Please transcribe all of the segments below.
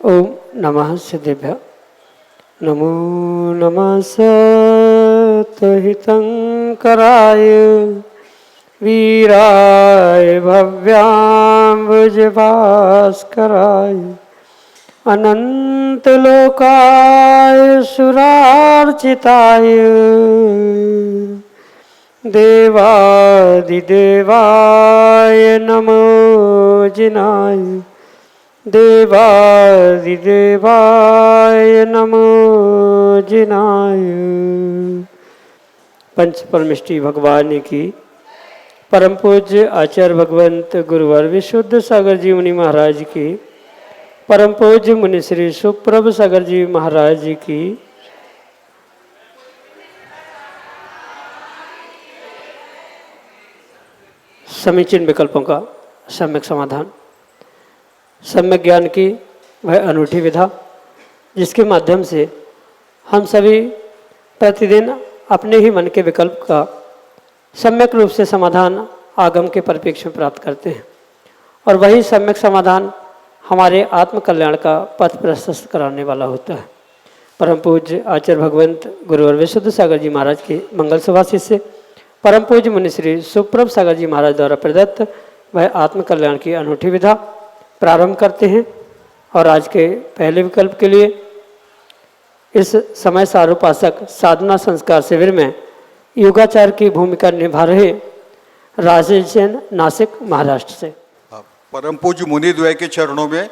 ओम नमः सिद्धेभ्य। नमो नमः सत्हितंकराय वीराय भव्याम्बुजभास्कराय अनंतलोकाय सुरार्चिताय देवादिदेवाय नमो जिनाय देवादिदेवाय नमो जिनाय। पंच परमिष्टि भगवान की परम पूज्य आचार्य भगवंत गुरुवर विशुद्ध सागर जी मुनि महाराज की परम पूज्य मुनि श्री सुप्रभ सागर जी महाराज की समीचीन विकल्पों का सम्यक समाधान, सम्यक ज्ञान की वह अनूठी विधा जिसके माध्यम से हम सभी प्रतिदिन अपने ही मन के विकल्प का सम्यक रूप से समाधान आगम के परिप्रेक्ष्य में प्राप्त करते हैं और वही सम्यक समाधान हमारे आत्म कल्याण का पथ प्रशस्त कराने वाला होता है। परम पूज्य आचार्य भगवंत गुरुवर विशुद्ध सागर जी महाराज के मंगल सुभाषित से परम पूज्य मुनि श्री सुप्रभ सागर जी महाराज द्वारा प्रदत्त वह आत्म कल्याण की अनूठी विधा प्रारंभ करते हैं। और आज के पहले विकल्प के लिए इस समय सारूपासक साधना संस्कार शिविर में योगाचार की भूमिका निभा रहे राजेश जैन नासिक महाराष्ट्र से। परम पूज्य मुनिद्वय के चरणों में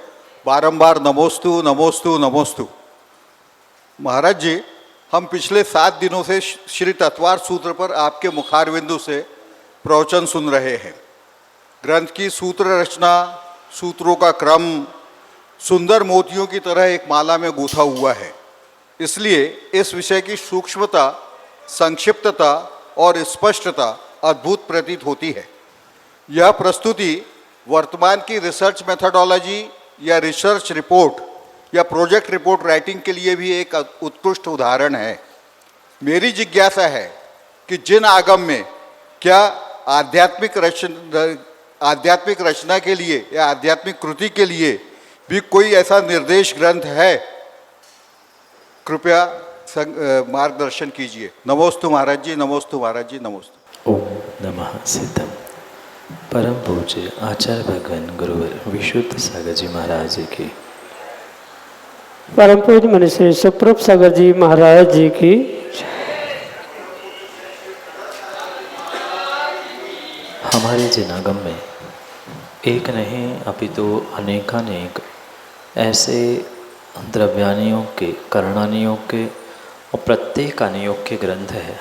बारंबार नमोस्तु नमोस्तु नमोस्तु। महाराज जी, हम पिछले 7 दिनों से श्री तत्वार सूत्र पर आपके मुखारविंदु से प्रवचन सुन रहे हैं। ग्रंथ की सूत्र रचना, सूत्रों का क्रम सुंदर मोतियों की तरह एक माला में गूंथा हुआ है। इसलिए इस विषय की सूक्ष्मता, संक्षिप्तता और स्पष्टता अद्भुत प्रतीत होती है। यह प्रस्तुति वर्तमान की रिसर्च मेथोडोलॉजी या रिसर्च रिपोर्ट या प्रोजेक्ट रिपोर्ट राइटिंग के लिए भी एक उत्कृष्ट उदाहरण है। मेरी जिज्ञासा है कि जिन आगम में क्या आध्यात्मिक रचना के लिए या आध्यात्मिक कृति के लिए भी कोई ऐसा निर्देश ग्रंथ है? कृपया मार्गदर्शन कीजिए। नमोस्तु महाराज जी, नमोस्तु महाराज जी, नमोस्तु। ओम नमः सिद्धम। परम पूज्य आचार्य भगवान गुरुवर विशुद्ध सागर जी महाराज जी की, परम पूज्य मुनि श्री सुप्रभ सागर जी महाराज जी की। हमारे जिनागम में एक नहीं अपितु अनेकानेक ऐसे द्रव्यानियोग के, करणानियोग के और प्रत्येक अनियोग के ग्रंथ है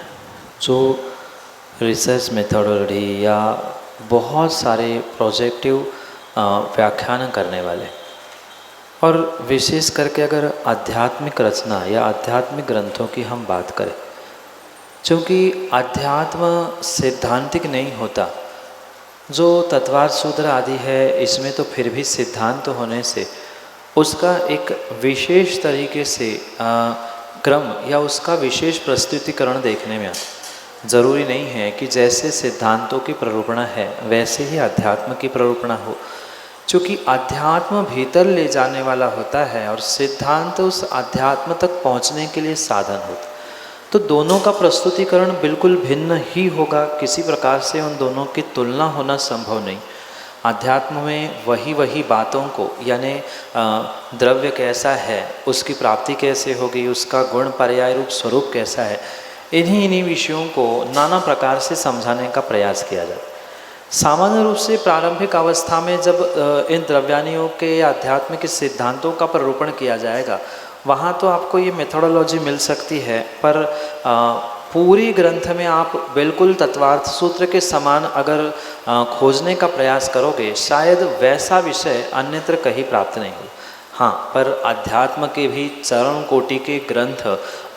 जो रिसर्च मेथोडोलॉजी या बहुत सारे प्रोजेक्टिव व्याख्यान करने वाले, और विशेष करके अगर आध्यात्मिक रचना या आध्यात्मिक ग्रंथों की हम बात करें, क्योंकि अध्यात्म सिद्धांतिक नहीं होता। जो तत्वार सूत्र आदि है इसमें तो फिर भी सिद्धांत होने से उसका एक विशेष तरीके से क्रम या उसका विशेष प्रस्तुतिकरण देखने में आता। ज़रूरी नहीं है कि जैसे सिद्धांतों की प्ररूपणा है वैसे ही अध्यात्म की प्ररूपणा हो, क्योंकि अध्यात्म भीतर ले जाने वाला होता है और सिद्धांत उस अध्यात्म तक पहुंचने के लिए साधन होता। तो दोनों का प्रस्तुतिकरण बिल्कुल भिन्न ही होगा, किसी प्रकार से उन दोनों की तुलना होना संभव नहीं। अध्यात्म में वही बातों को, यानी द्रव्य कैसा है, उसकी प्राप्ति कैसे होगी, उसका गुण पर्याय रूप स्वरूप कैसा है, इन्हीं विषयों को नाना प्रकार से समझाने का प्रयास किया जाता है। सामान्य रूप से प्रारंभिक अवस्था में जब इन द्रव्यानियों के या अध्यात्म के सिद्धांतों का प्ररूपण किया जाएगा, वहाँ तो आपको ये मेथोडोलॉजी मिल सकती है, पर पूरी ग्रंथ में आप बिल्कुल तत्वार्थ सूत्र के समान अगर खोजने का प्रयास करोगे, शायद वैसा विषय अन्यत्र कहीं प्राप्त नहीं हो। हाँ, पर अध्यात्म के भी चरण कोटि के ग्रंथ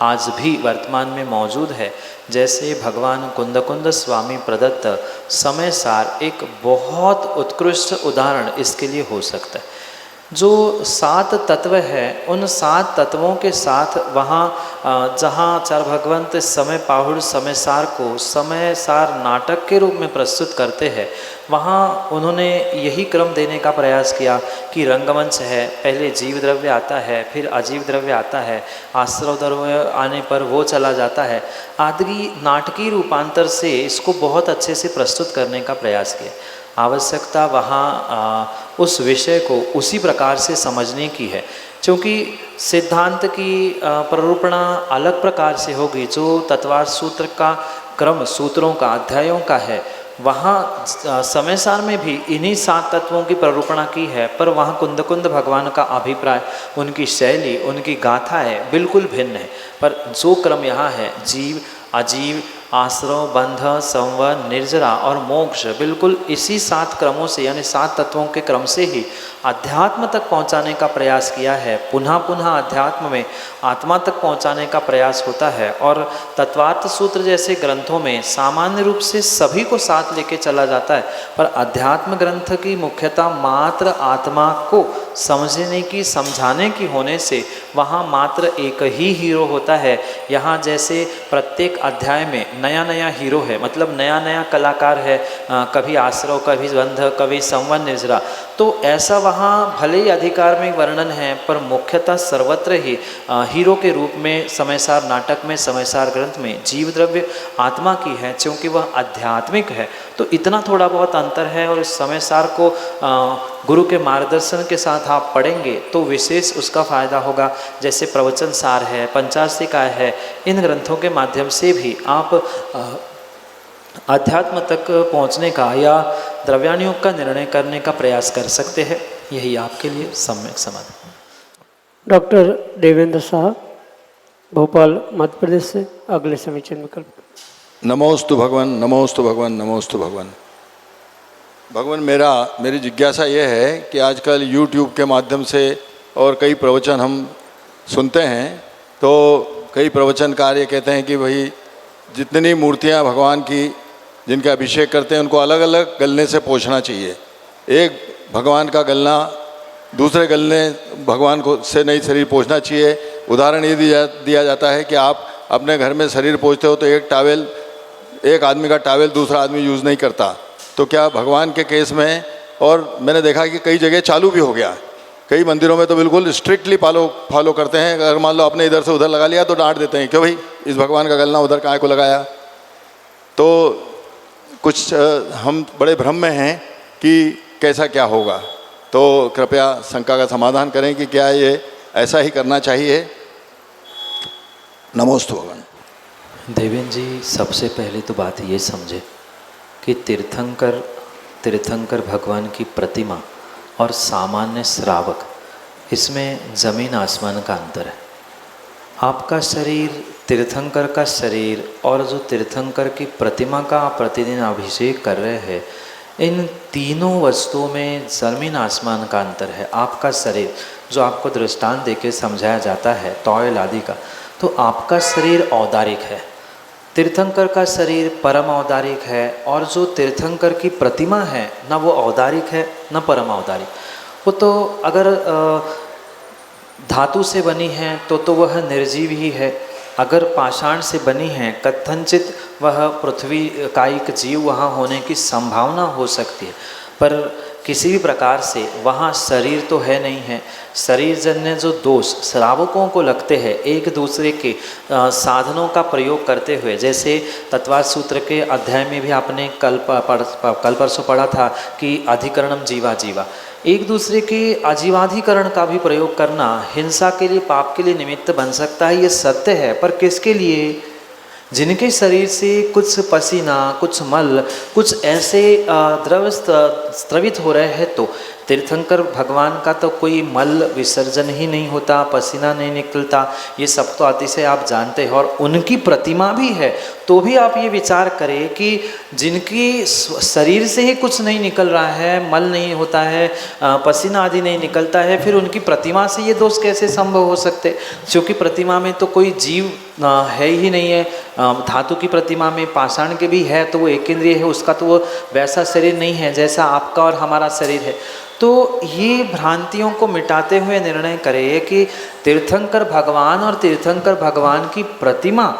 आज भी वर्तमान में मौजूद है। जैसे भगवान कुंद स्वामी प्रदत्त समय सार एक बहुत उत्कृष्ट उदाहरण इसके लिए हो सकता है। जो 7 तत्व है, उन 7 तत्वों के साथ वहाँ जहाँ चार भगवंत समय पाहुड़ समय सार को समय सार नाटक के रूप में प्रस्तुत करते हैं, वहाँ उन्होंने यही क्रम देने का प्रयास किया कि रंगमंच है, पहले जीव द्रव्य आता है, फिर अजीव द्रव्य आता है, आश्रव द्रव्य आने पर वो चला जाता है, आदि नाटकीय रूपांतर से इसको बहुत अच्छे से प्रस्तुत करने का प्रयास किया। आवश्यकता वहाँ उस विषय को उसी प्रकार से समझने की है, क्योंकि सिद्धांत की प्ररूपणा अलग प्रकार से होगी। जो तत्वार्थ सूत्र का क्रम सूत्रों का अध्यायों का है, वहाँ समय सार में भी इन्हीं 7 तत्वों की प्ररूपणा की है, पर वहाँ कुंद भगवान का अभिप्राय, उनकी शैली, उनकी गाथा है बिल्कुल भिन्न है। पर जो क्रम यहाँ है, जीव अजीव आश्रव बंध संवर निर्जरा और मोक्ष, बिल्कुल इसी 7 क्रमों से यानी 7 तत्वों के क्रम से ही अध्यात्म तक पहुंचाने का प्रयास किया है। पुनः पुनः अध्यात्म में आत्मा तक पहुंचाने का प्रयास होता है। और तत्वार्थ सूत्र जैसे ग्रंथों में सामान्य रूप से सभी को साथ लेके चला जाता है, पर अध्यात्म ग्रंथ की मुख्यता मात्र आत्मा को समझने की समझाने की होने से वहाँ मात्र एक ही हीरो होता है। यहाँ जैसे प्रत्येक अध्याय में नया नया हीरो है, मतलब नया नया कलाकार है, कभी आश्रव, कभी बंध, कभी संवन निर्जरा, तो ऐसा वहाँ भले ही अधिकार में वर्णन है, पर मुख्यतः सर्वत्र ही हीरो के रूप में समयसार नाटक में, समयसार ग्रंथ में जीव द्रव्य आत्मा की है, क्योंकि वह आध्यात्मिक है। तो इतना थोड़ा बहुत अंतर है, और इस समयसार को गुरु के मार्गदर्शन के साथ आप पढ़ेंगे तो विशेष उसका फायदा होगा। जैसे प्रवचन सार है, पंचाशिकाय है, इन ग्रंथों के माध्यम से भी आप अध्यात्म तक पहुंचने का या द्रव्यानुयोग का निर्णय करने का प्रयास कर सकते हैं। यही आपके लिए सम्यक समाधान। डॉक्टर देवेंद्र शाह, भोपाल, मध्य प्रदेश से अगले समीचीन विकल्प। नमोस्तु भगवान, नमोस्तु भगवान, नमोस्तु भगवान। भगवान, मेरी जिज्ञासा ये है कि आजकल YouTube के माध्यम से और कई प्रवचन हम सुनते हैं, तो कई प्रवचनकार ये कहते हैं कि भाई जितनी मूर्तियां भगवान की जिनका अभिषेक करते हैं उनको अलग अलग गलने से पोंछना चाहिए। एक भगवान का गलना दूसरे गलने भगवान को से नहीं शरीर पोंछना चाहिए। उदाहरण ये दिया जाता है कि आप अपने घर में शरीर पोंछते हो तो एक आदमी का टावेल दूसरा आदमी यूज़ नहीं करता, तो क्या भगवान के केस में, और मैंने देखा कि कई जगह चालू भी हो गया, कई मंदिरों में तो बिल्कुल स्ट्रिक्टली फॉलो करते हैं। अगर मान लो आपने इधर से उधर लगा लिया तो डांट देते हैं, क्यों भाई इस भगवान का गलना उधर काहे को लगाया। तो कुछ हम बड़े भ्रम में हैं कि कैसा क्या होगा, तो कृपया शंका का समाधान करें कि क्या ये ऐसा ही करना चाहिए। नमोस्तु भगवान। देवेंद्र जी, सबसे पहले तो बात ये समझे कि तीर्थंकर भगवान की प्रतिमा और सामान्य श्रावक, इसमें ज़मीन आसमान का अंतर है। आपका शरीर, तीर्थंकर का शरीर और जो तीर्थंकर की प्रतिमा का आप प्रतिदिन अभिषेक कर रहे हैं, इन तीनों वस्तुओं में ज़मीन आसमान का अंतर है। आपका शरीर जो आपको दृष्टांत देके समझाया जाता है तौल आदि का, तो आपका शरीर औदारिक है, तीर्थंकर का शरीर परम औदारिक है। और जो तीर्थंकर की प्रतिमा है, ना वो औदारिक है न परम औदारिक। वो तो अगर धातु से बनी है तो वह निर्जीव ही है, अगर पाषाण से बनी है कथनचित वह पृथ्वी कायिक जीव वहाँ होने की संभावना हो सकती है, पर किसी भी प्रकार से वहाँ शरीर तो है नहीं है। शरीर जन्य जो दोष श्रावकों को लगते हैं एक दूसरे के साधनों का प्रयोग करते हुए, जैसे तत्वार्थ सूत्र के अध्याय में भी आपने कल परसों पढ़ा था कि अधिकरणम जीवा जीवा, एक दूसरे के आजीवाधिकरण का भी प्रयोग करना हिंसा के लिए, पाप के लिए निमित्त बन सकता है। ये सत्य है, पर किसके लिए? जिनके शरीर से कुछ पसीना, कुछ मल, कुछ ऐसे द्रव स्त्रवित हो रहे हैं, तो तीर्थंकर भगवान का तो कोई मल विसर्जन ही नहीं होता, पसीना नहीं निकलता, ये सब तो अतिशय आप जानते हैं। और उनकी प्रतिमा भी है तो भी आप ये विचार करें कि जिनकी शरीर से ही कुछ नहीं निकल रहा है, मल नहीं होता है, पसीना आदि नहीं निकलता है, फिर उनकी प्रतिमा से ये दोष कैसे संभव हो सकते? क्योंकि प्रतिमा में तो कोई जीव है ही नहीं है। धातु की प्रतिमा में पाषाण के भी है तो वो एक इंद्रिय है, उसका तो वो वैसा शरीर नहीं है जैसा आपका और हमारा शरीर है। तो ये भ्रांतियों को मिटाते हुए निर्णय करें कि तीर्थंकर भगवान और तीर्थंकर भगवान की प्रतिमा,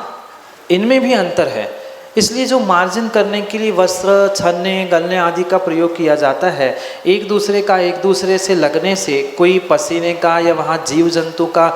इनमें भी अंतर है। इसलिए जो मार्जन करने के लिए वस्त्र छन्ने गलने आदि का प्रयोग किया जाता है, एक दूसरे से लगने से कोई पसीने का या वहाँ जीव जंतु का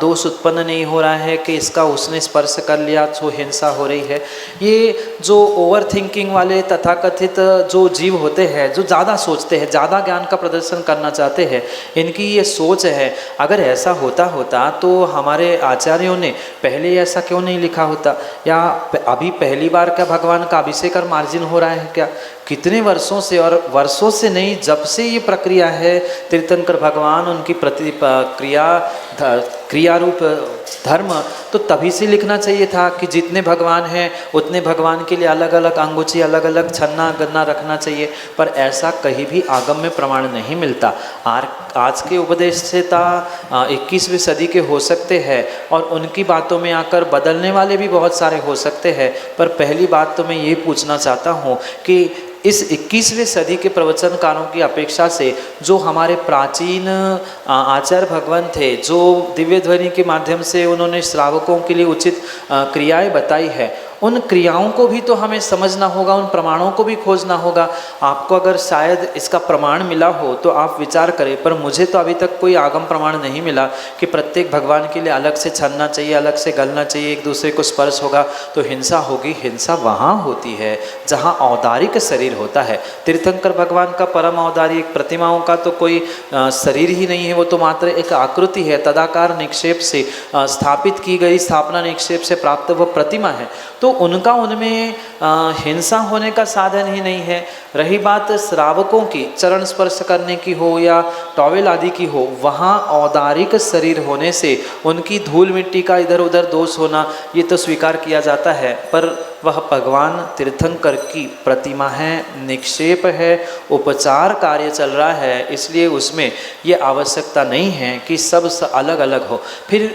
दोष उत्पन्न नहीं हो रहा है कि इसका उसने स्पर्श कर लिया तो हिंसा हो रही है। ये जो ओवर थिंकिंग वाले तथाकथित जो जीव होते हैं, जो ज़्यादा सोचते हैं, ज़्यादा ज्ञान का प्रदर्शन करना चाहते हैं, इनकी ये सोच है। अगर ऐसा होता तो हमारे आचार्यों ने पहले ऐसा क्यों नहीं लिखा होता? या अभी पहली बार क्या भगवान का अभिषेक और मार्जन हो रहा है क्या? कितने वर्षों से, और वर्षों से नहीं, जब से ये प्रक्रिया है तीर्थंकर भगवान उनकी क्रिया रूप धर्म, तो तभी से लिखना चाहिए था कि जितने भगवान हैं उतने भगवान के लिए अलग अलग अंगूठी, अलग अलग छन्ना गन्ना रखना चाहिए। पर ऐसा कहीं भी आगम में प्रमाण नहीं मिलता। आज के उपदेशता 21वीं सदी के हो सकते हैं और उनकी बातों में आकर बदलने वाले भी बहुत सारे हो सकते हैं। पर पहली बात तो मैं ये पूछना चाहता हूँ कि इस 21वीं सदी के प्रवचनकारों की अपेक्षा से जो हमारे प्राचीन आचार्य भगवान थे, जो दिव्य ध्वनि के माध्यम से उन्होंने श्रावकों के लिए उचित क्रियाएं बताई है, उन क्रियाओं को भी तो हमें समझना होगा, उन प्रमाणों को भी खोजना होगा। आपको अगर शायद इसका प्रमाण मिला हो तो आप विचार करें, पर मुझे तो अभी तक कोई आगम प्रमाण नहीं मिला कि प्रत्येक भगवान के लिए अलग से छनना चाहिए, अलग से गलना चाहिए, एक दूसरे को स्पर्श होगा तो हिंसा होगी। हिंसा वहाँ होती है जहाँ औदारिक शरीर होता है। तीर्थंकर भगवान का परम औदारिक प्रतिमाओं का तो कोई शरीर ही नहीं है, वो तो मात्र एक आकृति है, तदाकार निक्षेप से स्थापित की गई, स्थापना निक्षेप से प्राप्त वो प्रतिमा है। तो उनका उनमें हिंसा होने का साधन ही नहीं है। रही बात श्रावकों की चरण स्पर्श करने की हो या टॉवेल आदि की हो, वहाँ औदारिक शरीर होने से उनकी धूल मिट्टी का इधर उधर दोष होना ये तो स्वीकार किया जाता है। पर वह भगवान तीर्थंकर की प्रतिमा है, निक्षेप है, उपचार कार्य चल रहा है, इसलिए उसमें ये आवश्यकता नहीं है कि सब अलग अलग हो। फिर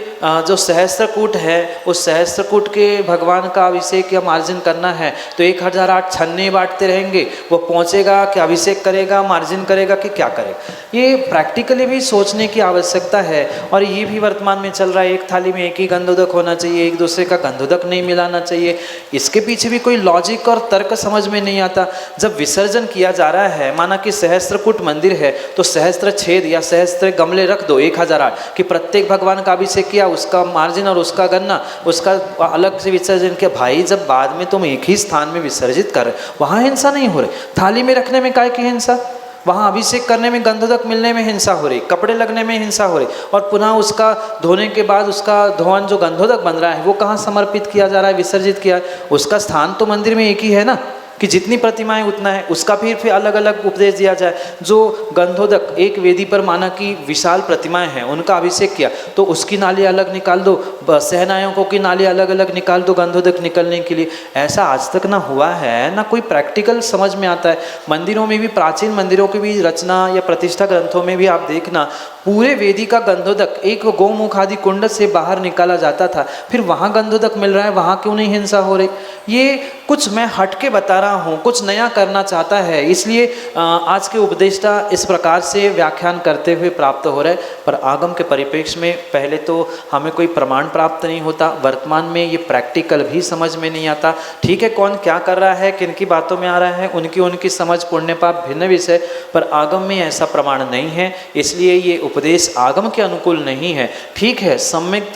जो सहस्त्रकूट है, उस सहस्त्रकूट के भगवान का अभिषेक या मार्जन करना है तो 1008 छन्ने बांटते रहेंगे, वो पहुँचेगा कि अभिषेक करेगा, मार्जन करेगा कि क्या करेगा? ये प्रैक्टिकली भी सोचने की आवश्यकता है। और ये भी वर्तमान में चल रहा है, एक थाली में एक ही गंधोदक होना चाहिए, एक दूसरे का गंधोदक नहीं मिलाना चाहिए। इसके पीछे भी कोई लॉजिक और तर्क समझ में नहीं आता। जब विसर्जन किया जा रहा है, माना कि सहस्त्रकूट मंदिर है तो सहस्त्र छेद या सहस्त्र गमले रख दो 1008 कि प्रत्येक भगवान का अभिषेक किया, उसका मार्जिन और उसका गन्ना, उसका अलग से विसर्जन किया। भाई जब बाद में तुम एक ही स्थान में विसर्जित कर रहे, वहाँ हिंसा नहीं हो रही। थाली में रखने में काय की हिंसा? वहाँ अभिषेक करने में गंधोदक मिलने में हिंसा हो रही, कपड़े लगने में हिंसा हो रही, और पुनः उसका धोने के बाद उसका धोवन जो गंधोदक बन रहा है वो कहाँ समर्पित किया जा रहा है, विसर्जित किया है? उसका स्थान तो मंदिर में एक ही है ना, कि जितनी प्रतिमाएं उतना है। उसका फिर अलग अलग उपदेश दिया जाए। जो गंधोदक एक वेदी पर माना कि विशाल प्रतिमाएं हैं, उनका अभिषेक किया तो उसकी नाली अलग निकाल दो, सहनायकों की नाली अलग अलग निकाल दो गंधोदक निकलने के लिए। ऐसा आज तक ना हुआ है, ना कोई प्रैक्टिकल समझ में आता है। मंदिरों में भी, प्राचीन मंदिरों की भी रचना या प्रतिष्ठा ग्रंथों में भी आप देखना, पूरे वेदी का गंधोदक एक गौमुख आदि कुंड से बाहर निकाला जाता था। फिर वहाँ गंधोदक मिल रहा है, वहाँ क्यों नहीं हिंसा हो रही? ये कुछ मैं हट के बता रहा हूँ, कुछ नया करना चाहता है, इसलिए आज के उपदेष्टा इस प्रकार से व्याख्यान करते हुए प्राप्त हो रहे। पर आगम के परिप्रेक्ष्य में पहले तो हमें कोई प्रमाण प्राप्त नहीं होता, वर्तमान में ये प्रैक्टिकल भी समझ में नहीं आता। ठीक है, कौन क्या कर रहा है, किन की बातों में आ रहा है, उनकी समझ पुण्य पाप भिन्न विषय, पर आगम में ऐसा प्रमाण नहीं है, इसलिए ये उपदेश आगम के अनुकूल नहीं है। ठीक है, सम्यक्त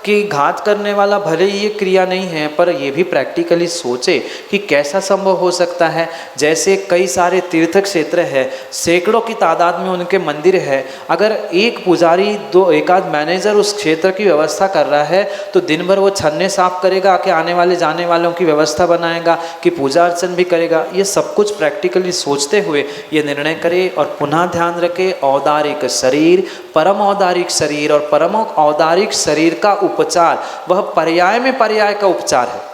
की घात करने वाला भले ही ये क्रिया नहीं है, पर यह भी प्रैक्टिकली सोच सोचे कि कैसा संभव हो सकता है। जैसे कई सारे तीर्थ क्षेत्र है, सैकड़ों की तादाद में उनके मंदिर है, अगर एक पुजारी एक आध मैनेजर उस क्षेत्र की व्यवस्था कर रहा है तो दिन भर वो छन्ने साफ करेगा कि आने वाले जाने वालों की व्यवस्था बनाएगा कि पूजा अर्चन भी करेगा। ये सब कुछ प्रैक्टिकली सोचते हुए ये निर्णय करे और पुनः ध्यान रखे औदारिक शरीर, परम औदारिक शरीर और परम औदारिक शरीर का उपचार वह पर्याय में पर्याय का उपचार है।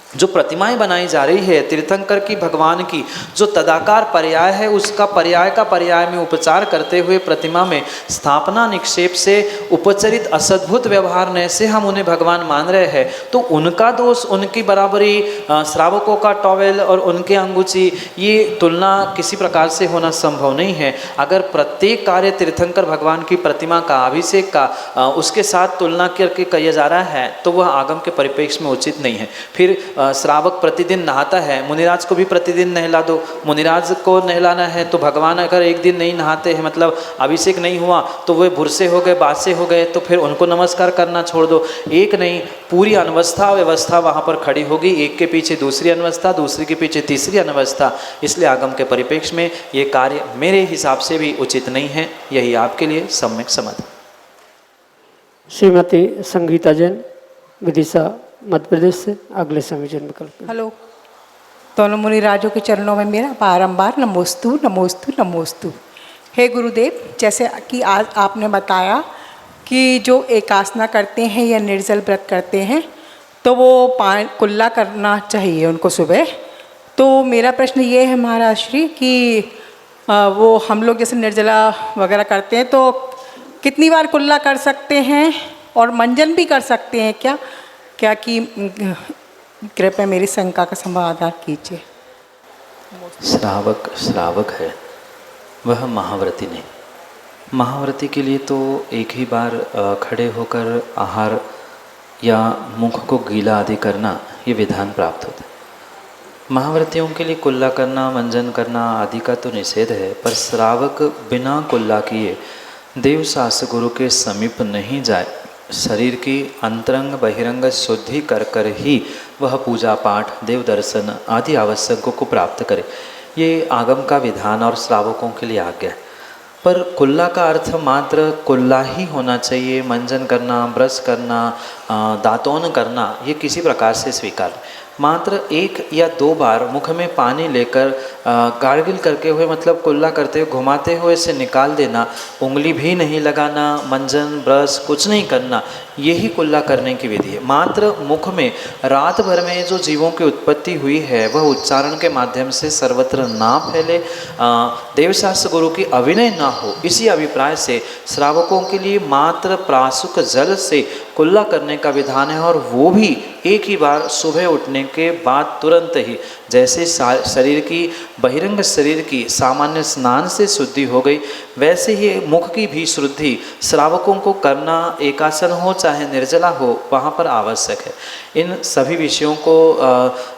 जो प्रतिमाएं बनाई जा रही है तीर्थंकर की, भगवान की, जो तदाकार पर्याय है उसका पर्याय का पर्याय में उपचार करते हुए प्रतिमा में स्थापना निक्षेप से उपचरित असद्भुत व्यवहार से हम उन्हें भगवान मान रहे हैं, तो उनका दोष, उनकी बराबरी श्रावकों का टॉवेल और उनके अंगूची, ये तुलना किसी प्रकार से होना संभव नहीं है। अगर प्रत्येक कार्य तीर्थंकर भगवान की प्रतिमा का, अभिषेक का उसके साथ तुलना करके किया जा रहा है तो वह आगम के परिप्रेक्ष्य में उचित नहीं है। फिर श्रावक प्रतिदिन नहाता है, मुनिराज को भी प्रतिदिन नहला दो। मुनिराज को नहलाना है तो भगवान अगर एक दिन नहीं नहाते हैं, मतलब अभिषेक नहीं हुआ, तो वे भुरसे हो गए, बासे हो गए, तो फिर उनको नमस्कार करना छोड़ दो। एक नहीं, पूरी अनवस्था व्यवस्था वहाँ पर खड़ी होगी, एक के पीछे दूसरी अनवस्था, दूसरी के पीछे तीसरी अनवस्था। इसलिए आगम के परिप्रेक्ष्य में ये कार्य मेरे हिसाब से भी उचित नहीं है। यही आपके लिए सम्यक समाधान। श्रीमती संगीता जैन, विदिशा मध्य प्रदेश से, अगले समीचीन विकल्प। हेलो, दोनों मुनिराजों के चरणों में मेरा बारंबार नमोस्तु नमोस्तु नमोस्तु। हे गुरुदेव, जैसे कि आज आपने बताया कि जो एकासना करते हैं या निर्जल व्रत करते हैं तो वो कुल्ला करना चाहिए उनको सुबह। तो मेरा प्रश्न ये है महाराज श्री कि वो हम लोग जैसे निर्जला वगैरह करते हैं तो कितनी बार कुल्ला कर सकते हैं और मंजन भी कर सकते हैं क्या? क्या कि कृपया मेरी शंका का समाधान कीजिए। श्रावक है, वह महाव्रती नहीं। महाव्रती के लिए तो एक ही बार खड़े होकर आहार या मुख को गीला आदि करना ये विधान प्राप्त होता है। महाव्रतियों के लिए कुल्ला करना, मंजन करना आदि का तो निषेध है, पर श्रावक बिना कुल्ला किए देवशास्त्र गुरु के समीप नहीं जाए, शरीर की अंतरंग बहिरंग शुद्धि कर कर ही वह पूजा पाठ, देव दर्शन आदि आवश्यकों को प्राप्त करे। ये आगम का विधान और श्रावकों के लिए आज्ञा है। पर कुल्ला का अर्थ मात्र कुल्ला ही होना चाहिए। मंजन करना, ब्रश करना, दातौन करना ये किसी प्रकार से स्वीकार। मात्र एक या दो बार मुख में पानी लेकर गार्गिल करके हुए, मतलब कुल्ला करते हुए घुमाते हुए से निकाल देना, उंगली भी नहीं लगाना, मंजन ब्रश कुछ नहीं करना, यही कुल्ला करने की विधि है। मात्र मुख में रात भर में जो जीवों की उत्पत्ति हुई है वह उच्चारण के माध्यम से सर्वत्र ना फैले, देवशास्त्र गुरु की अविनय ना हो, इसी अभिप्राय से श्रावकों के लिए मात्र प्रासुक जल से कुल्ला करने का विधान है। और वो भी एक ही बार सुबह उठने के बाद तुरंत ही। जैसे शरीर की, बहिरंग शरीर की सामान्य स्नान से शुद्धि हो गई, वैसे ही मुख की भी शुद्धि श्रावकों को करना, एकासन हो चाहे निर्जला हो, वहाँ पर आवश्यक है। इन सभी विषयों को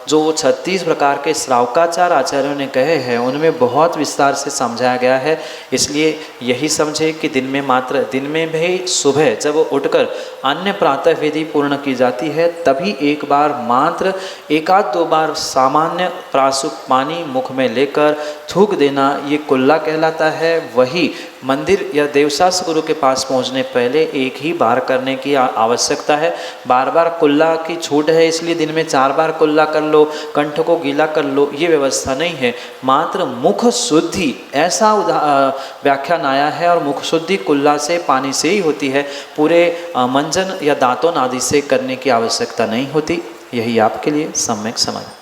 जो 36 प्रकार के श्रावकाचार आचार्यों ने कहे हैं उनमें बहुत विस्तार से समझाया गया है। इसलिए यही समझे कि दिन में भी सुबह जब उठकर अन्य प्रातः विधि पूर्ण की जाती है तभी एक बार मात्र एक आध दो बार सामान्य प्रासुक पानी मुख में लेकर थूक देना, ये कुल्ला कहलाता है। वही मंदिर या देवशास्त्र गुरु के पास पहुंचने पहले एक ही बार करने की आवश्यकता है। बार बार कुल्ला की छूट है, इसलिए दिन में 4 बार कुल्ला कर लो, कंठ को गीला कर लो, ये व्यवस्था नहीं है। मात्र मुख शुद्धि ऐसा व्याख्यान आया है और मुख शुद्धि कुल्ला से, पानी से ही होती है। पूरे मंजन या दातुन आदि से करने की आवश्यकता नहीं होती। यही आपके लिए सम्यक समाधान।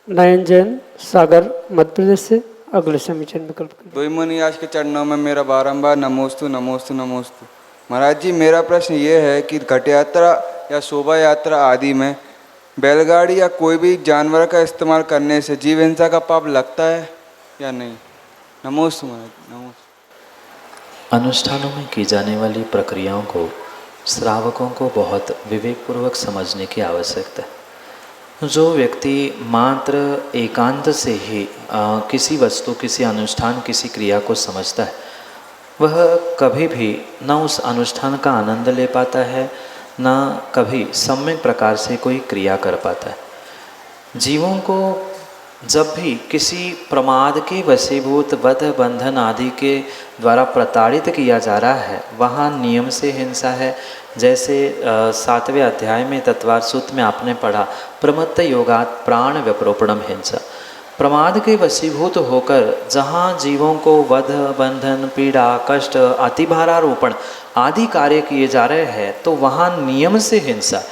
नयन जैन, सागर मध्य प्रदेश से, अगले समीचीन विकल्प। दो मुनि आज के चरणों में मेरा बारंबार नमोस्तु नमोस्तु नमोस्तु। महाराज जी, मेरा प्रश्न ये है कि घट यात्रा या शोभा यात्रा आदि में बैलगाड़ी या कोई भी जानवर का इस्तेमाल करने से जीव हिंसा का पाप लगता है या नहीं? नमोस्तु महाराज, नमोस्तु। अनुष्ठानों में की जाने वाली प्रक्रियाओं को श्रावकों को बहुत विवेकपूर्वक समझने की आवश्यकता है। जो व्यक्ति मात्र एकांत से ही किसी वस्तु, किसी अनुष्ठान, किसी क्रिया को समझता है, वह कभी भी न उस अनुष्ठान का आनंद ले पाता है, न कभी सम्यक प्रकार से कोई क्रिया कर पाता है। जीवों को जब भी किसी प्रमाद के वशीभूत वध बंधन आदि के द्वारा प्रताड़ित किया जा रहा है, वहाँ नियम से हिंसा है। जैसे 7वें अध्याय में तत्वार सूत्र में आपने पढ़ा, प्रमत्त योगात् प्राण व्यपरोपणम हिंसा। प्रमाद के वशीभूत होकर जहाँ जीवों को वध बंधन पीड़ा कष्ट अतिभारारोपण आदि कार्य किए जा रहे हैं, तो वहाँ नियम से हिंसा।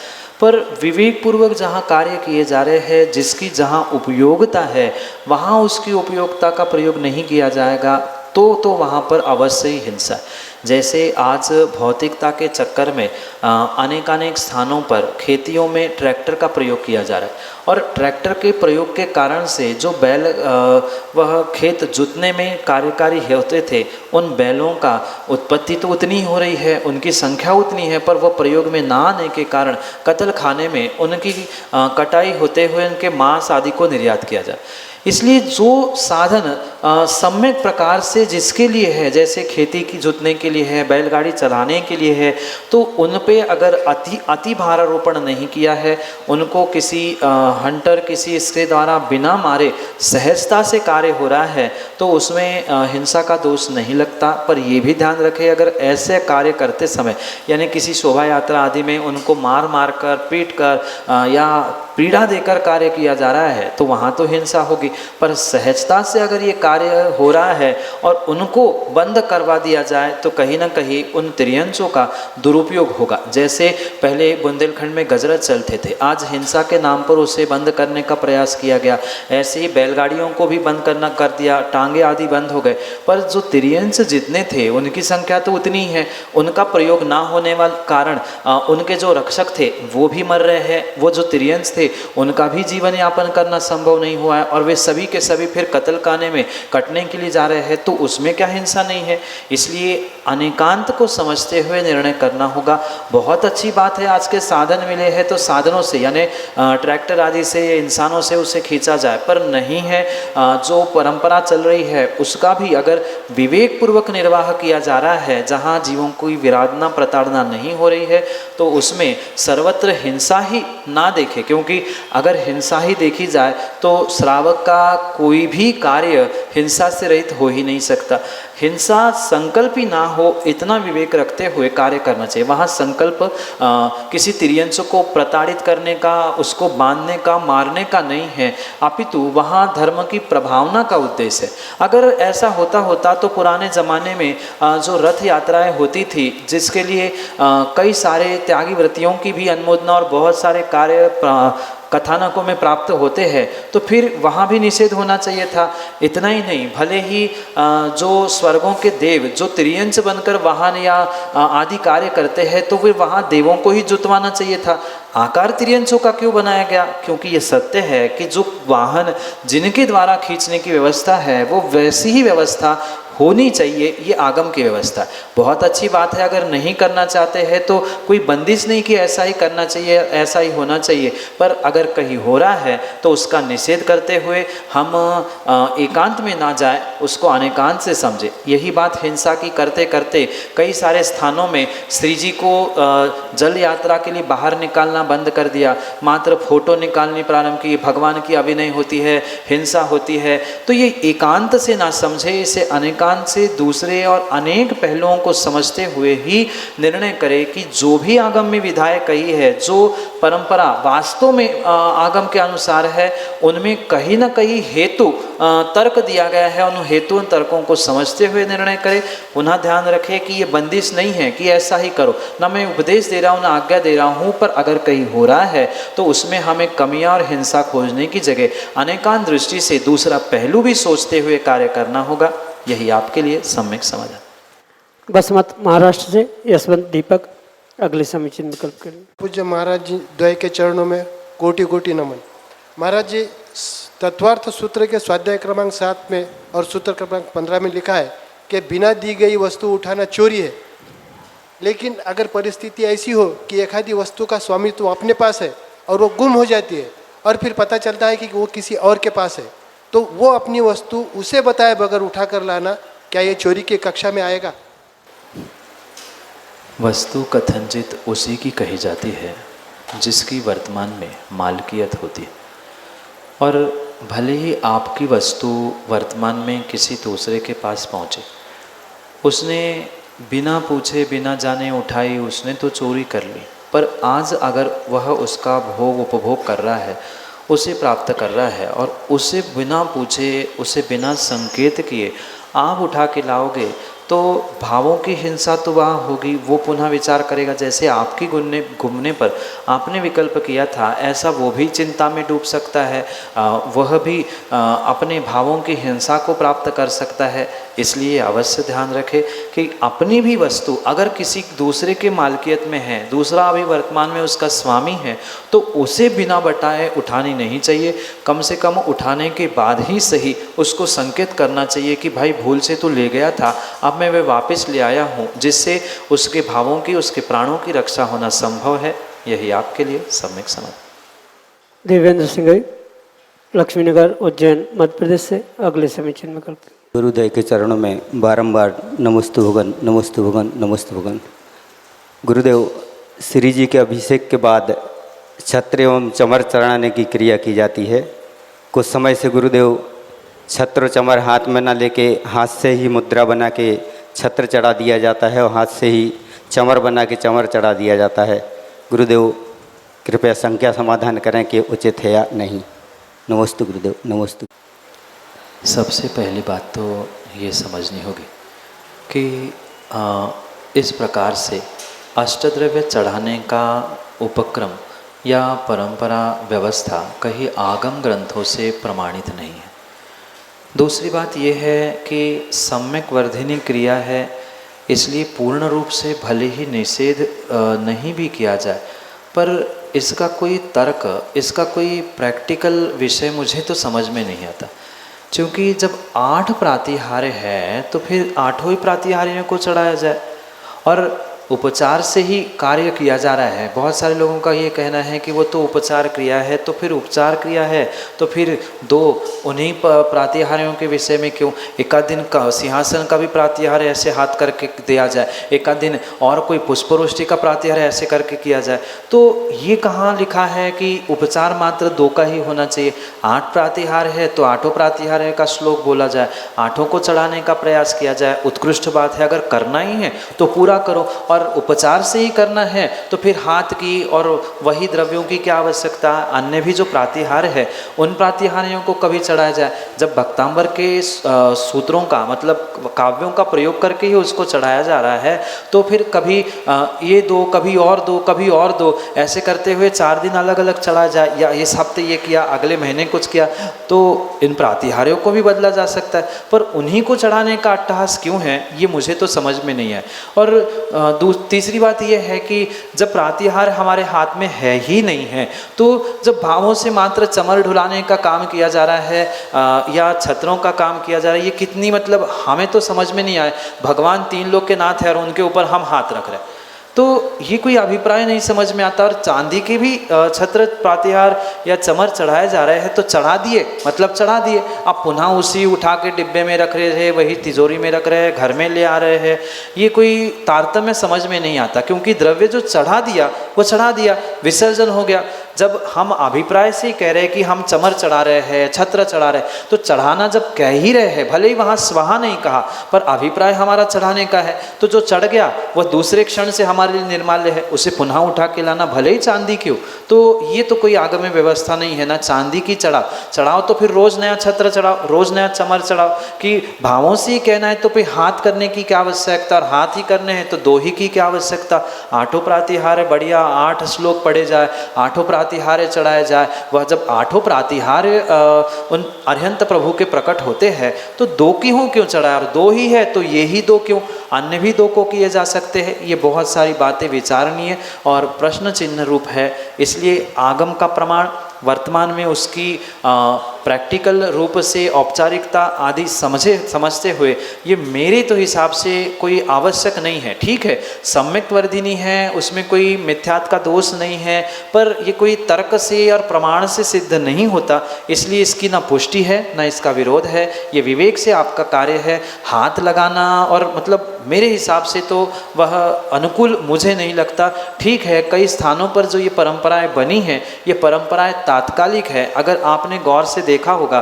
पर विवेक पूर्वक जहाँ कार्य किए जा रहे हैं, जिसकी जहाँ उपयोगिता है, वहाँ उसकी उपयोगिता का प्रयोग नहीं किया जाएगा तो वहाँ पर अवश्य ही हिंसा है। जैसे आज भौतिकता के चक्कर में अनेकानेक स्थानों पर खेतियों में ट्रैक्टर का प्रयोग किया जा रहा है, और ट्रैक्टर के प्रयोग के कारण से जो बैल वह खेत जोतने में कार्यकारी होते थे, उन बैलों का उत्पत्ति तो उतनी हो रही है, उनकी संख्या उतनी है, पर वह प्रयोग में ना आने के कारण कत्ल खाने में उनकी कटाई होते हुए उनके मांस आदि को निर्यात किया जाए। इसलिए जो साधन सम्यक प्रकार से जिसके लिए है, जैसे खेती की जोतने के लिए है, बैलगाड़ी चलाने के लिए है, तो उन पे अगर अति भारारोपण नहीं किया है, उनको किसी हंटर किसी इसके द्वारा बिना मारे सहजता से कार्य हो रहा है, तो उसमें हिंसा का दोष नहीं लगता। पर ये भी ध्यान रखें, अगर ऐसे कार्य करते समय यानी किसी शोभा यात्रा आदि में उनको मार कर पीट कर या पीड़ा देकर कार्य किया जा रहा है, तो वहाँ तो हिंसा होगी। पर सहजता से अगर ये कार्य हो रहा है और उनको बंद करवा दिया जाए, तो कहीं ना कहीं उन त्रियंशों का दुरुपयोग होगा। जैसे पहले बुंदेलखंड में गजरत चलते थे, आज हिंसा के नाम पर उसे बंद करने का प्रयास किया गया। ऐसे ही बैलगाड़ियों को भी बंद करना कर दिया, टांगे आदि बंद हो गए, पर जो त्रियंश जितने थे उनकी संख्या तो उतनी ही है। उनका प्रयोग ना होने वाले कारण उनके जो रक्षक थे वो भी मर रहे हैं, वो जो त्रियंश थे उनका भी जीवन यापन करना संभव नहीं हुआ है, और वे सभी के सभी फिर कत्ल खाने में कटने के लिए जा रहे हैं, तो उसमें क्या हिंसा नहीं है। इसलिए अनेकांत को समझते हुए निर्णय करना होगा। बहुत अच्छी बात है, आज के साधन मिले हैं तो साधनों से यानी ट्रैक्टर आदि से इंसानों से उसे खींचा जाए, पर नहीं है जो परंपरा चल रही है उसका भी अगर विवेक पूर्वक निर्वाह किया जा रहा है, जहाँ जीवों की विराधना प्रताड़ना नहीं हो रही है, तो उसमें सर्वत्र हिंसा ही ना देखे। क्योंकि अगर हिंसा ही देखी जाए तो श्रावक का कोई भी कार्य हिंसा से रहित हो ही नहीं सकता। हिंसा संकल्प ही ना हो, इतना विवेक रखते हुए कार्य करना चाहिए। वहाँ संकल्प किसी त्रियंश को प्रताड़ित करने का, उसको बांधने का, मारने का नहीं है, अपितु वहाँ धर्म की प्रभावना का उद्देश्य है। अगर ऐसा होता तो पुराने ज़माने में जो रथ यात्राएं होती थी, जिसके लिए कई सारे त्यागी व्रतियों की भी अनुमोदना और बहुत सारे कार्य कथानकों में प्राप्त होते हैं, तो फिर वहाँ भी निषेध होना चाहिए था। इतना ही नहीं, भले ही जो स्वर्गों के देव जो त्रियंश बनकर वाहन या आदि कार्य करते हैं, तो फिर वहाँ देवों को ही जुतवाना चाहिए था। आकार त्रियंशों का क्यों बनाया गया? क्योंकि ये सत्य है कि जो वाहन जिनके द्वारा खींचने की व्यवस्था है, वो वैसी ही व्यवस्था होनी चाहिए। ये आगम की व्यवस्था है। बहुत अच्छी बात है, अगर नहीं करना चाहते हैं तो कोई बंदिश नहीं कि ऐसा ही करना चाहिए, ऐसा ही होना चाहिए, पर अगर कहीं हो रहा है तो उसका निषेध करते हुए हम एकांत में ना जाए, उसको अनेकांत से समझे। यही बात हिंसा की करते करते कई सारे स्थानों में श्री जी को जल यात्रा के लिए बाहर निकालना बंद कर दिया, मात्र फोटो निकालनी प्रारंभ की, भगवान की अभिनय होती है, हिंसा होती है। तो ये एकांत से ना समझे, इसे अनेकांत से दूसरे और अनेक पहलुओं को समझते हुए ही निर्णय करे कि जो भी आगम में विधाएं कही है, जो परंपरा वास्तव में आगम के अनुसार है, उनमें कहीं ना कहीं हेतु तर्क दिया गया है, उन हेतु तर्कों को समझते हुए निर्णय करे। पुनः ध्यान रखे कि ये बंदिश नहीं है कि ऐसा ही करो, ना मैं उपदेश दे रहा हूँ ना आज्ञा दे रहा हूँ, पर अगर कहीं हो रहा है तो उसमें हमें कमियां और हिंसा खोजने की जगह अनेकांत दृष्टि से दूसरा पहलू भी सोचते हुए कार्य करना होगा। यही आपके लिए सम्यक समाधान। बसमत महाराष्ट्र से यशवंत दीपक अगले समीचीन विकल्प के लिए। पूज्य महाराज जी द्वय के चरणों में कोटि कोटि नमन। महाराज जी, तत्वार्थ सूत्र के स्वाध्याय क्रमांक 7 में और सूत्र क्रमांक 15 में लिखा है कि बिना दी गई वस्तु उठाना चोरी है, लेकिन अगर परिस्थिति ऐसी हो कि एक आधी वस्तु का स्वामित्व अपने पास है और वो गुम हो जाती है और फिर पता चलता है कि वो किसी और के पास है, तो वो अपनी वस्तु उसे बताए बगैर उठा कर लाना, क्या ये चोरी की कक्षा में आएगा? वस्तु कथनचित उसी की कही जाती है जिसकी वर्तमान में मालकियत होती है। और भले ही आपकी वस्तु वर्तमान में किसी दूसरे के पास पहुँचे, उसने बिना पूछे बिना जाने उठाई, उसने तो चोरी कर ली, पर आज अगर वह उसका भोग उपभोग कर रहा है, उसे प्राप्त कर रहा है और उसे बिना पूछे, उसे बिना संकेत किए आप उठा के लाओगे, तो भावों की हिंसा तो वहाँ होगी। वो पुनः विचार करेगा, जैसे आपकी घूमने पर आपने विकल्प किया था, ऐसा वो भी चिंता में डूब सकता है, वह भी अपने भावों की हिंसा को प्राप्त कर सकता है। इसलिए अवश्य ध्यान रखें कि अपनी भी वस्तु अगर किसी दूसरे के मालकियत में है, दूसरा अभी वर्तमान में उसका स्वामी है, तो उसे बिना बताए उठानी नहीं चाहिए। कम से कम उठाने के बाद ही सही उसको संकेत करना चाहिए कि भाई भूल से तो ले गया था, अब मैं वे वापस ले आया हूँ, जिससे उसके भावों की, उसके प्राणों की रक्षा होना संभव है। यही आपके लिए सम्यक समाधान। देवेंद्र सिंह लक्ष्मीनगर उज्जैन मध्य प्रदेश से अगले समीचीन विकल्प। गुरुदेव के चरणों में बारंबार नमोस्तु भगवान, नमोस्तु भगवान, नमोस्तु भगवान। गुरुदेव, श्री जी के अभिषेक के बाद छत्र एवं चमर चढ़ाने की क्रिया की जाती है। कुछ समय से गुरुदेव छत्र चमर हाथ में ना लेके हाथ से ही मुद्रा बना के छत्र चढ़ा दिया जाता है और हाथ से ही चमर बना के चमर चढ़ा दिया जाता है। गुरुदेव कृपया संख्या समाधान करें कि उचित है या नहीं। नमोस्तु गुरुदेव, नमोस्तु। सबसे पहली बात तो ये समझनी होगी कि इस प्रकार से अष्टद्रव्य चढ़ाने का उपक्रम या परंपरा व्यवस्था कहीं आगम ग्रंथों से प्रमाणित नहीं है। दूसरी बात यह है कि सम्यक वर्धिनी क्रिया है, इसलिए पूर्ण रूप से भले ही निषेध नहीं भी किया जाए, पर इसका कोई तर्क, इसका कोई प्रैक्टिकल विषय मुझे तो समझ में नहीं आता। क्योंकि जब 8 प्रातिहार्य है तो फिर 8 ही प्रातिहार्यों को चढ़ाया जाए और उपचार से ही कार्य किया जा रहा है। बहुत सारे लोगों का ये कहना है कि वो तो उपचार क्रिया है, तो फिर उपचार क्रिया है तो फिर 2 उन्हीं प्रातिहार्यों के विषय में क्यों? एक आध दिन का सिंहासन का भी प्रातिहार्य ऐसे हाथ करके दिया जाए, एक आध दिन और कोई पुष्पवृष्टि का प्रातिहार्य ऐसे करके किया जाए। तो ये कहाँ लिखा है कि उपचार मात्र 2 का ही होना चाहिए? 8 प्रातिहार्य है तो 8 प्रातिहार्य का श्लोक बोला जाए, 8 को चढ़ाने का प्रयास किया जाए। उत्कृष्ट बात है, अगर करना ही है तो पूरा करो, और उपचार से ही करना है तो फिर हाथ की और वही द्रव्यों की क्या आवश्यकता? अन्य भी जो प्रातिहार्य है उन प्रातिहार्यों को कभी चढ़ाया जाए। जब भक्तांबर के सूत्रों का मतलब काव्यों का प्रयोग करके ही उसको चढ़ाया जा रहा है, तो फिर कभी ये 2, कभी और 2, कभी और 2, ऐसे करते हुए 4 दिन अलग अलग चढ़ाया जाए, या इस हफ्ते ये किया, अगले महीने कुछ किया, तो इन प्रातिहार्यों को भी बदला जा सकता है। पर उन्हीं को चढ़ाने का अट्टहास क्यों है, ये मुझे तो समझ में नहीं है। और तीसरी बात यह है कि जब प्रातिहार हमारे हाथ में है ही नहीं है, तो जब भावों से मात्र चमर ढुलाने का काम किया जा रहा है या छत्रों का काम किया जा रहा है, ये कितनी मतलब हमें तो समझ में नहीं आए। भगवान 3 लोक के नाथ है और उनके ऊपर हम हाथ रख रहे हैं, तो ये कोई अभिप्राय नहीं समझ में आता। और चांदी के भी छत्र प्रातिहार या चमर चढ़ाए जा रहे हैं तो चढ़ा दिए, मतलब चढ़ा दिए, अब पुनः उसी उठा के डिब्बे में रख रहे हैं, वही तिजोरी में रख रहे हैं, घर में ले आ रहे हैं, ये कोई तारतम्य समझ में नहीं आता। क्योंकि द्रव्य जो चढ़ा दिया वो चढ़ा दिया, विसर्जन हो गया। जब हम अभिप्राय से कह रहे हैं कि हम चमर चढ़ा रहे हैं, छत्र चढ़ा रहे हैं, तो चढ़ाना जब कह ही रहे हैं, भले ही वहाँ स्वाहा नहीं कहा, पर अभिप्राय हमारा चढ़ाने का है, तो जो चढ़ गया वह दूसरे क्षण से हमारे लिए निर्माल्य है, उसे पुनः उठा के लाना, भले ही चांदी क्यों। तो ये तो कोई आगम में व्यवस्था नहीं है ना। चांदी की चढ़ाओ तो फिर रोज नया छत्र चढ़ाओ, रोज नया चमर चढ़ाओ। कि भावों से ही कहना है तो फिर हाथ करने की क्या आवश्यकता, और हाथ ही करने हैं तो 2 ही की क्या आवश्यकता। 8 प्रातिहार्य बढ़िया 8 श्लोक पढ़े जाए, 8 प्रातिहार्य चढ़ाए जाए। वह जब 8 प्रातिहार्य उन अरिहंत प्रभु के प्रकट होते हैं तो 2 की हूँ क्यों चढ़ाए, और 2 ही है तो ये ही 2 क्यों, अन्य भी 2 को किए जा सकते हैं। ये बहुत सारी बातें विचारणीय और प्रश्न चिन्ह रूप है। इसलिए आगम का प्रमाण वर्तमान में उसकी प्रैक्टिकल रूप से औपचारिकता आदि समझते हुए ये मेरे तो हिसाब से कोई आवश्यक नहीं है। ठीक है, सम्यक वर्धिनी है, उसमें कोई मिथ्यात्व का दोष नहीं है, पर ये कोई तर्क से और प्रमाण से सिद्ध नहीं होता, इसलिए इसकी ना पुष्टि है ना इसका विरोध है। ये विवेक से आपका कार्य है। हाथ लगाना और मतलब मेरे हिसाब से तो वह अनुकूल मुझे नहीं लगता। ठीक है, कई स्थानों पर जो ये परंपराएं बनी हैं, ये परंपराएं तात्कालिक है। अगर आपने गौर से देखा होगा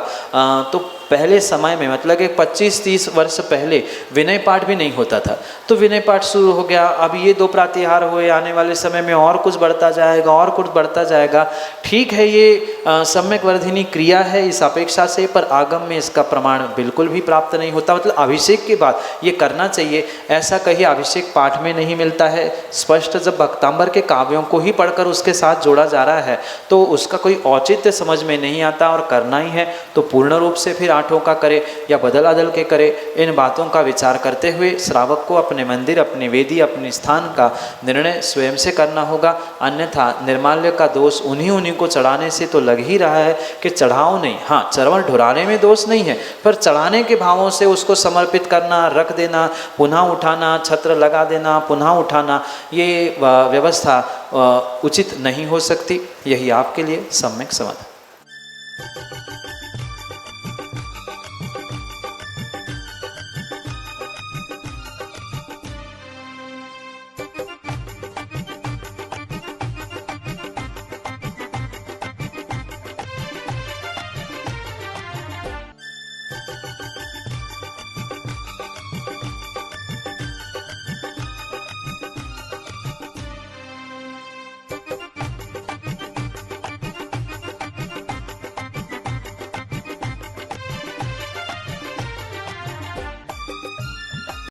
तो पहले समय में मतलब कि 25-30 वर्ष पहले विनय पाठ भी नहीं होता था, तो विनय पाठ शुरू हो गया। अब ये 2 प्रातिहार हुए, आने वाले समय में और कुछ बढ़ता जाएगा और कुछ बढ़ता जाएगा। ठीक है, ये सम्यक वर्धिनी क्रिया है इस अपेक्षा से, पर आगम में इसका प्रमाण बिल्कुल भी प्राप्त नहीं होता। मतलब अभिषेक के बाद ये करना चाहिए, ऐसा कहीं अभिषेक पाठ में नहीं मिलता है। स्पष्ट जब भक्तांबर के काव्यों को ही पढ़कर उसके साथ जोड़ा जा रहा है तो उसका कोई औचित्य समझ में नहीं आता, और करना ही है तो पूर्ण रूप से फिर आठों का करे या बदल अदल के करे। इन बातों का विचार करते हुए श्रावक को अपने मंदिर, अपनी वेदी, अपने स्थान का निर्णय स्वयं से करना होगा। अन्यथा निर्माल्य का दोष उन्हीं को चढ़ाने से तो लग ही रहा है कि चढ़ाओ नहीं। हाँ, चरवण ढुराने में दोष नहीं है, पर चढ़ाने के भावों से उसको समर्पित करना, रख देना, पुनः उठाना, छत्र लगा देना, पुनः उठाना, ये व्यवस्था उचित नहीं हो सकती। यही आपके लिए सम्यक समाधान।